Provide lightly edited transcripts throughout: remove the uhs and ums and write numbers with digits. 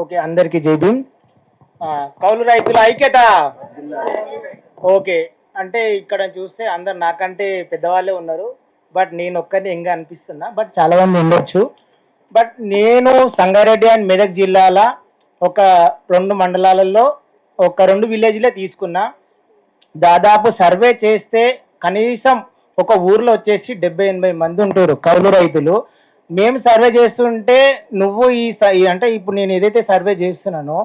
Okay, అందరికి జై భీమ్. కౌలు రైతుల ఐక్యత. ఓకే, అంటే ఇక్కడ చూస్తే అందరు నాకంటే పెద్దవాళ్ళే ఉన్నారు, బట్ నేను ఒక్కరిని ఎంగా అనిపిస్తున్నా, బట్ చాలా మంది ఉండొచ్చు. బట్ నేను సంగారెడ్డి అండ్ మెదక్ జిల్లాల ఒక 2 మండలాలలో ఒక 2 విలేజ్లే తీసుకున్నా. దాదాపు సర్వే చేస్తే కనీసం ఒక ఊర్లో వచ్చేసి 70-80 మంది ఉంటారు కౌలు రైతులు. మేము సర్వే చేస్తుంటే నువ్వు అంటే ఇప్పుడు నేను ఏదైతే సర్వే చేస్తున్నానో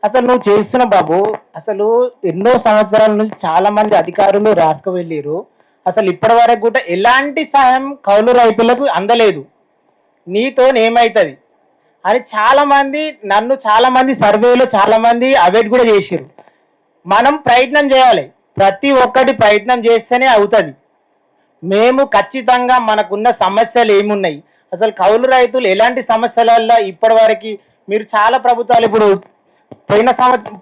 అసలు నువ్వు చేస్తున్న బాబు, అసలు ఎన్నో సంవత్సరాల నుంచి చాలా మంది అధికారులు రాసుకు వెళ్ళిరు, అసలు ఇప్పటి వరకు కూడా ఎలాంటి సాయం కౌలు రైతులకు అందలేదు, నీతో ఏమవుతుంది అని చాలా మంది సర్వేలో చాలా మంది అవేట్ కూడా చేసిరు. మనం ప్రయత్నం చేయాలి, ప్రతి ఒక్కటి ప్రయత్నం చేస్తేనే అవుతుంది. మేము ఖచ్చితంగా మనకున్న సమస్యలు ఏమున్నాయి, అసలు కౌలు రైతులు ఎలాంటి సమస్యలల్లో ఇప్పటి వరకు మీరు చాలా ప్రభుత్వాలు ఇప్పుడు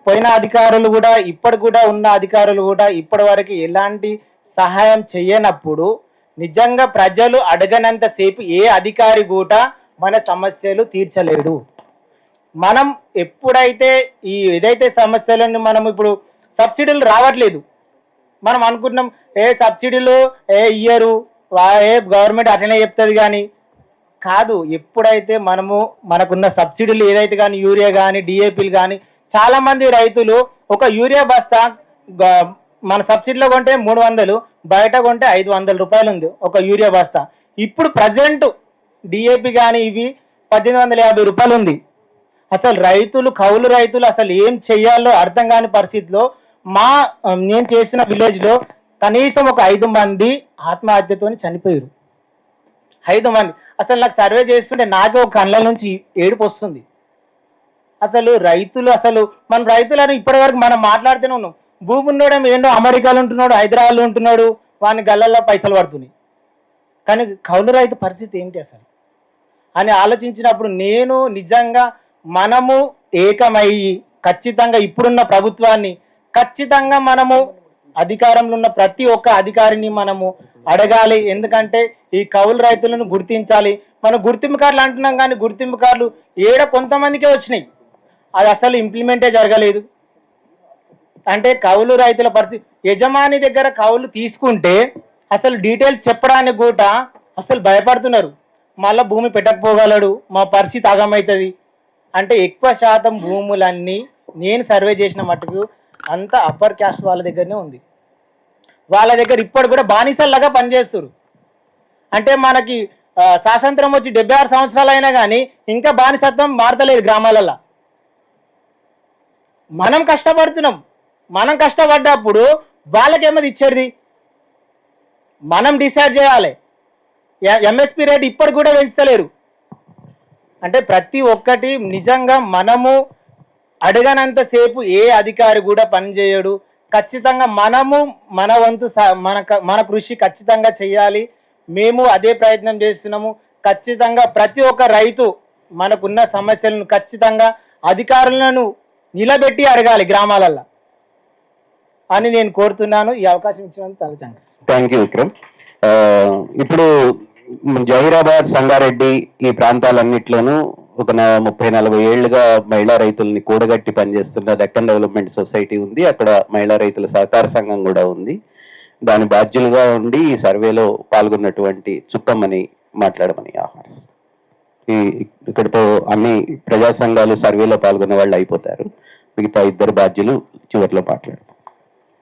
పోయిన అధికారులు కూడా ఇప్పటి కూడా ఉన్న అధికారులు కూడా ఇప్పటి వరకు ఎలాంటి సహాయం చేయనప్పుడు నిజంగా ప్రజలు అడగనంతసేపు ఏ అధికారి కూడా మన సమస్యలు తీర్చలేడు. మనం ఎప్పుడైతే ఏదైతే సమస్యలను మనం ఇప్పుడు సబ్సిడీలు రావట్లేదు, మనం అనుకుంటున్నాం సబ్సిడీలు ఇయ్యరు, గవర్నమెంట్ అట్లనే చెప్తుంది, కానీ కాదు. ఎప్పుడైతే మనకున్న సబ్సిడీలు ఏదైతే కానీ యూరియా కానీ డిఏపీలు కానీ చాలా మంది రైతులు ఒక యూరియా బస్తా మన సబ్సిడీలో కొంటే 300, బయట కొంటే 500 రూపాయలు ఉంది ఒక యూరియా బస్తా. ఇప్పుడు ప్రజెంట్ డిఏపి కానీ ఇవి 1850 రూపాయలు ఉంది. అసలు కౌలు రైతులు అసలు ఏం చెయ్యాలో అర్థం కాని పరిస్థితిలో నేను చేసిన విలేజ్లో కనీసం ఒక 5 మంది ఆత్మహత్యతో చనిపోయారు. 5 మంది. అసలు నాకు సర్వే చేస్తుంటే నాకే ఒక కళ్ళ నుంచి ఏడుపు వస్తుంది. అసలు మన రైతులను ఇప్పటి వరకు మనం మాట్లాడుతూనే ఉన్నాం. భూమి ఉండడం ఏంటో అమెరికాలో ఉంటున్నాడు, హైదరాబాద్లో ఉంటున్నాడు, వాని గల్లల్లో పైసలు పడుతున్నాయి, కానీ కౌలు రైతు పరిస్థితి ఏంటి అసలు అని ఆలోచించినప్పుడు నేను నిజంగా మనము ఏకమయ్యి ఖచ్చితంగా ఇప్పుడున్న ప్రభుత్వాన్ని ఖచ్చితంగా మనము అధికారంలో ఉన్న ప్రతి ఒక్క అధికారిని మనము అడగాలి. ఎందుకంటే ఈ కౌలు రైతులను గుర్తించాలి. మనం గుర్తింపు కార్డులు అంటున్నాం, కానీ గుర్తింపు కార్డులు కొంతమందికే వచ్చినాయి, అది అసలు ఇంప్లిమెంటే జరగలేదు. అంటే కౌలు రైతుల పరిస్థితి, యజమాని దగ్గర కౌలు తీసుకుంటే అసలు డీటెయిల్స్ చెప్పడానికి కూడా అసలు భయపడుతున్నారు. మళ్ళీ భూమి పెట్టకపోగలడు, మా పరిస్థితి ఆగమవుతుంది అంటే. ఎక్కువ శాతం భూములన్నీ నేను సర్వే చేసిన మట్టుకు అంతా అప్పర్ క్యాస్ట్ వాళ్ళ దగ్గరనే ఉంది. వాళ్ళ దగ్గర ఇప్పటి కూడా బానిసల్లాగా పనిచేస్తారు. అంటే మనకి స్వాతంత్రం వచ్చి 76 సంవత్సరాలు అయినా కానీ ఇంకా బానిసత్వం మారతలేదు గ్రామాలలో. మనం కష్టపడుతున్నాం, మనం కష్టపడ్డప్పుడు వాళ్ళకేమది ఇచ్చేది మనం డిసైడ్ చేయాలి. ఎంఎస్పి రేట్ ఇప్పటికి కూడా పెంచుతలేరు. అంటే ప్రతి ఒక్కటి నిజంగా మనము అడగనంతసేపు ఏ అధికారి కూడా పనిచేయడు. ఖచ్చితంగా మనము మన వంతు మన కృషి ఖచ్చితంగా చేయాలి. మేము అదే ప్రయత్నం చేస్తున్నాము. ఖచ్చితంగా ప్రతి ఒక్క రైతు మనకున్న సమస్యలను ఖచ్చితంగా అధికారులను నిలబెట్టి అడగాలి గ్రామాలలో అని నేను కోరుతున్నాను. ఈ అవకాశం ఇచ్చినందుకు థ్యాంక్ యూ విక్రమ్. ఇప్పుడు జహీరాబాద్, సంగారెడ్డి ఈ ప్రాంతాలన్నిట్లోనూ ఒక 30-40 ఏళ్లుగా మహిళా రైతుల్ని కూడగట్టి పనిచేస్తున్న దక్కన్ డెవలప్మెంట్ సొసైటీ ఉంది. అక్కడ మహిళా రైతుల సహకార సంఘం కూడా ఉంది. దాని బాధ్యులుగా ఉండి ఈ సర్వేలో పాల్గొన్నటువంటి చుక్కమ్మని మాట్లాడమని ఆహ్వానిస్తాం. ఇక్కడితో అన్ని ప్రజా సంఘాలు సర్వేలో పాల్గొన్న వాళ్ళు అయిపోతారు. మిగతా 2 బాధ్యులు చివరిలో మాట్లాడారు.